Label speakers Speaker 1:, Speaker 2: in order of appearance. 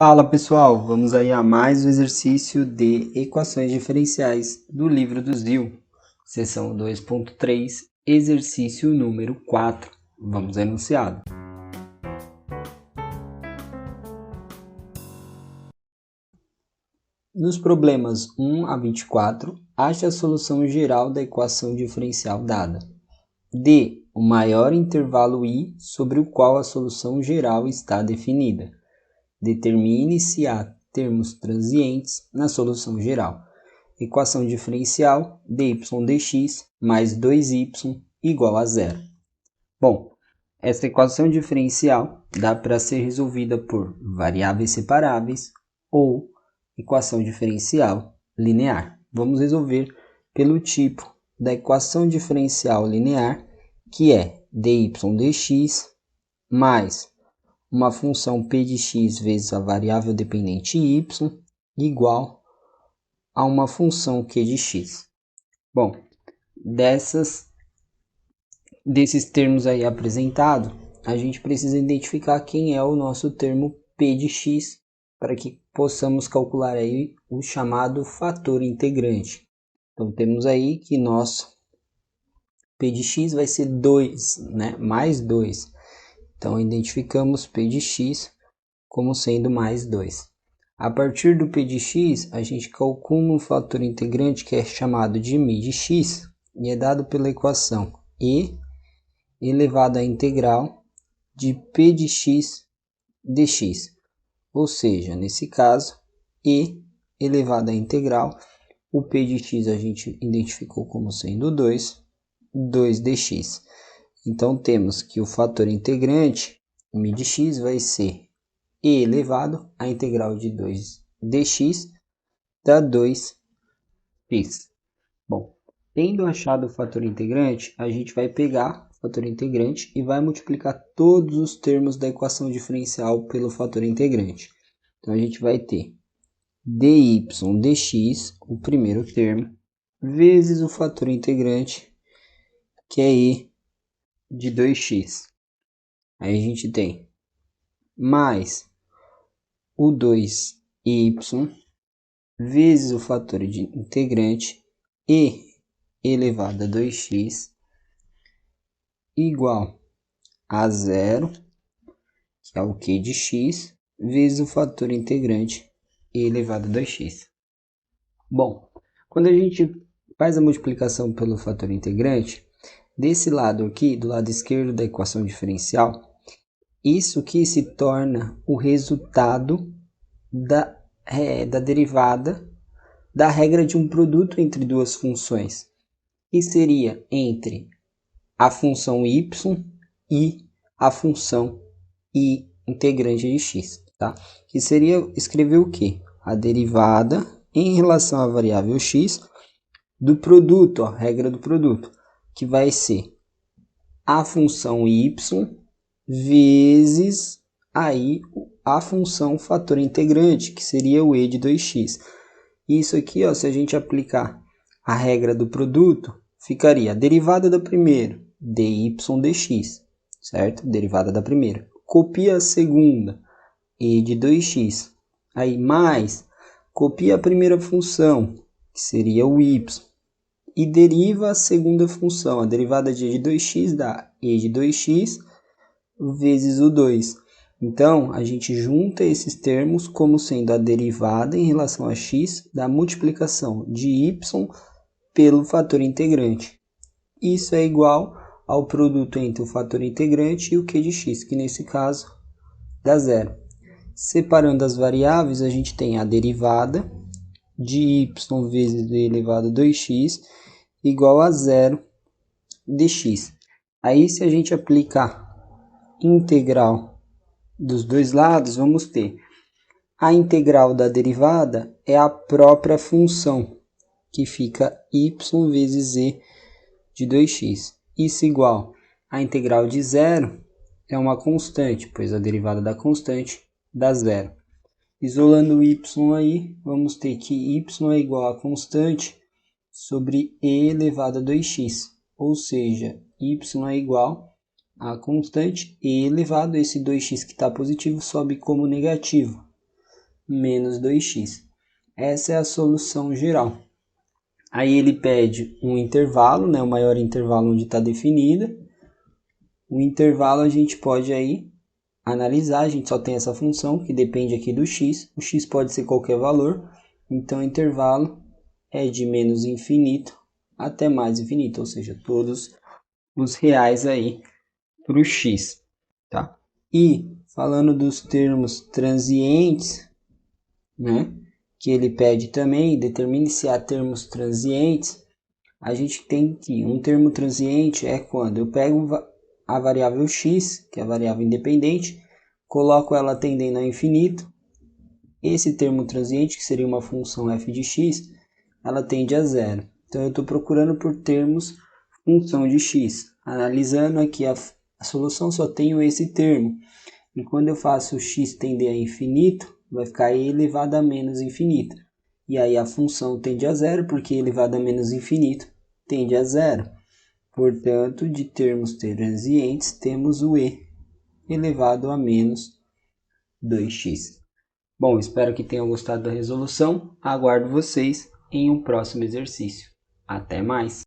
Speaker 1: Fala pessoal, vamos aí a mais um exercício de equações diferenciais do livro do ZIL, seção 2.3, exercício número 4. Vamos ao enunciado. Nos problemas 1 a 24, ache a solução geral da equação diferencial dada. D, o maior intervalo I sobre o qual a solução geral está definida. Determine se há termos transientes na solução geral. Equação diferencial dy dx mais 2y igual a zero. Bom, essa equação diferencial dá para ser resolvida por variáveis separáveis ou equação diferencial linear. Vamos resolver pelo tipo da equação diferencial linear, que é dy dx mais uma função p de x vezes a variável dependente y igual a uma função q de x. Bom, desses termos aí apresentados, a gente precisa identificar quem é o nosso termo p de x para que possamos calcular aí o chamado fator integrante. Então, temos aí que nosso p de x vai ser 2, né? Mais 2. Então, identificamos p de x como sendo mais 2. A partir do p de x, a gente calcula um fator integrante que é chamado de μ de x e é dado pela equação e elevado à integral de p de x dx. Ou seja, nesse caso, e elevado à integral, o p de x a gente identificou como sendo 2 dx. Então, temos que o fator integrante, μ de x, vai ser e elevado à integral de 2 dx dá 2x. Bom, tendo achado o fator integrante, a gente vai pegar o fator integrante e vai multiplicar todos os termos da equação diferencial pelo fator integrante. Então, a gente vai ter dy dx, o primeiro termo, vezes o fator integrante, que é e de 2x. Aí a gente tem mais o 2y vezes o fator de integrante e elevado a 2x igual a zero, que é o q de x, vezes o fator integrante e elevado a 2x. Bom, quando a gente faz a multiplicação pelo fator integrante, desse lado aqui, do lado esquerdo da equação diferencial, isso que se torna o resultado da derivada da regra de um produto entre duas funções, que seria entre a função y e a função i integrante de x, tá? Que seria escrever o quê? A derivada em relação à variável x do produto, a regra do produto, que vai ser a função y vezes aí a função fator integrante, que seria o e de 2x. Isso aqui, ó, se a gente aplicar a regra do produto, ficaria a derivada da primeira, dy dx, certo? Derivada da primeira. Copia a segunda, e de 2x. Aí, mais, copia a primeira função, que seria o y, e deriva a segunda função. A derivada de e de 2x dá e de 2x vezes o 2. Então, a gente junta esses termos como sendo a derivada em relação a x da multiplicação de y pelo fator integrante. Isso é igual ao produto entre o fator integrante e o q de x, que nesse caso dá zero. Separando as variáveis, a gente tem a derivada de y vezes e elevado a 2x igual a zero dx. Aí, se a gente aplicar integral dos dois lados, vamos ter a integral da derivada é a própria função, que fica y vezes e de 2x. Isso igual a integral de zero é uma constante, pois a derivada da constante dá zero. Isolando o y aí, vamos ter que y é igual a constante sobre e elevado a 2x, ou seja, y é igual a constante e elevado, esse 2x que está positivo sobe como negativo. menos 2x. Essa é a solução geral. Aí ele pede um intervalo, né, o maior intervalo onde está definida. O intervalo a gente pode aí analisar, a gente só tem essa função que depende aqui do x. O x pode ser qualquer valor, então o intervalo é de menos infinito até mais infinito, ou seja, todos os reais aí para o x, tá? E falando dos termos transientes, né, que ele pede também, determine se há termos transientes. A gente tem que um termo transiente é quando eu pego a variável x, que é a variável independente, coloco ela tendendo ao infinito. Esse termo transiente, que seria uma função f de x, ela tende a zero. Então eu estou procurando por termos função de x. Analisando aqui a solução, só tenho esse termo. E quando eu faço o x tender a infinito, vai ficar e elevado a menos infinito. E aí a função tende a zero, porque elevado a menos infinito tende a zero. Portanto, de termos transientes, temos o e elevado a menos 2x. Bom, espero que tenham gostado da resolução. Aguardo vocês em um próximo exercício. Até mais!